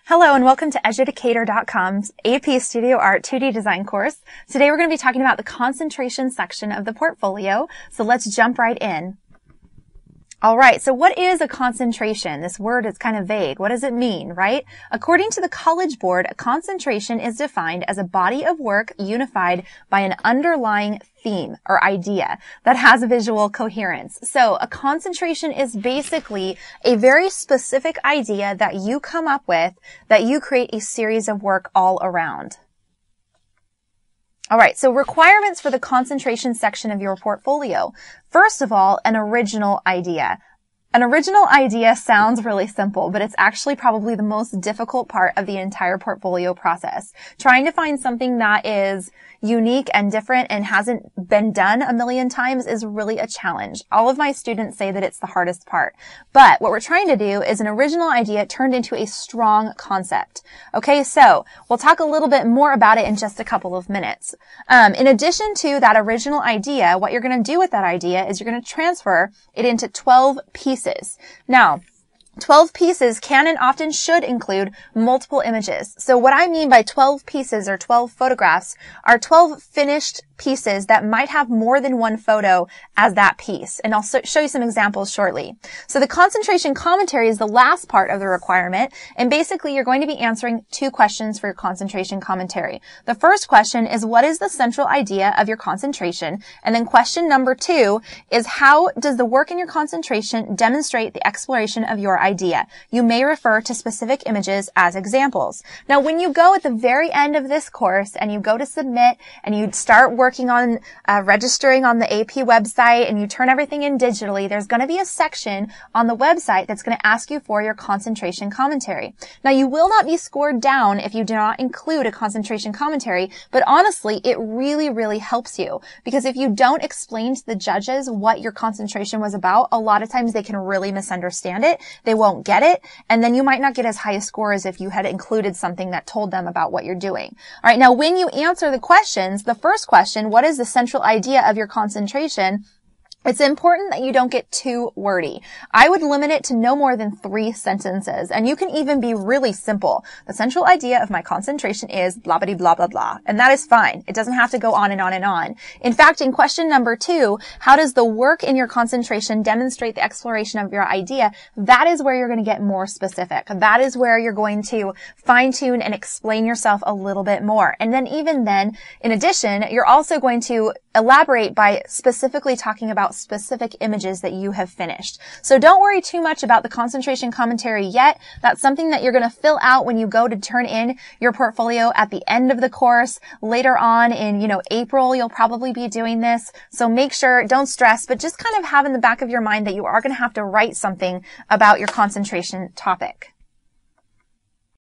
Hello and welcome to Educator.com's AP Studio Art 2D design course. Today we're going to be talking about the concentration section of the portfolio, so let's jump right in. Alright, so what is a concentration? This word is kind of vague. What does it mean, right? According to the College Board, a concentration is defined as a body of work unified by an underlying theme or idea that has visual coherence. So a concentration is basically a very specific idea that you come up with that you create a series of work all around. All right, so requirements for the concentration section of your portfolio. First of all, an original idea. An original idea sounds really simple, but it's actually probably the most difficult part of the entire portfolio process. Trying to find something that is unique and different and hasn't been done a million times is really a challenge. All of my students say that it's the hardest part. But what we're trying to do is an original idea turned into a strong concept. Okay, so we'll talk a little bit more about it in just a couple of minutes. In addition to that original idea, what you're going to do with that idea is you're going to transfer it into 12 pieces. Now, 12 pieces can and often should include multiple images. So what I mean by 12 pieces or 12 photographs are 12 finished pieces that might have more than one photo as that piece. And I'll show you some examples shortly. So the concentration commentary is the last part of the requirement. And basically you're going to be answering two questions for your concentration commentary. The first question is, what is the central idea of your concentration? And then question number 2 is, how does the work in your concentration demonstrate the exploration of your idea? You may refer to specific images as examples. Now, when you go at the very end of this course and you go to submit and you start working on registering on the AP website and you turn everything in digitally, there's going to be a section on the website that's going to ask you for your concentration commentary. Now, you will not be scored down if you do not include a concentration commentary, but honestly, it really, really helps you, because if you don't explain to the judges what your concentration was about, a lot of times they can really misunderstand it. They won't get it, and then you might not get as high a score as if you had included something that told them about what you're doing. All right, now when you answer the questions, the first question, what is the central idea of your concentration? It's important that you don't get too wordy. I would limit it to no more than 3 sentences, and you can even be really simple. The central idea of my concentration is blah, blah, blah, blah, blah, and that is fine. It doesn't have to go on and on and on. In fact, in question number 2, how does the work in your concentration demonstrate the exploration of your idea? That is where you're going to get more specific. That is where you're going to fine-tune and explain yourself a little bit more. And then even then, in addition, you're also going to elaborate by specifically talking about specific images that you have finished. So don't worry too much about the concentration commentary yet. That's something that you're going to fill out when you go to turn in your portfolio at the end of the course. Later on in, April, you'll probably be doing this. So make sure, don't stress, but just kind of have in the back of your mind that you are going to have to write something about your concentration topic.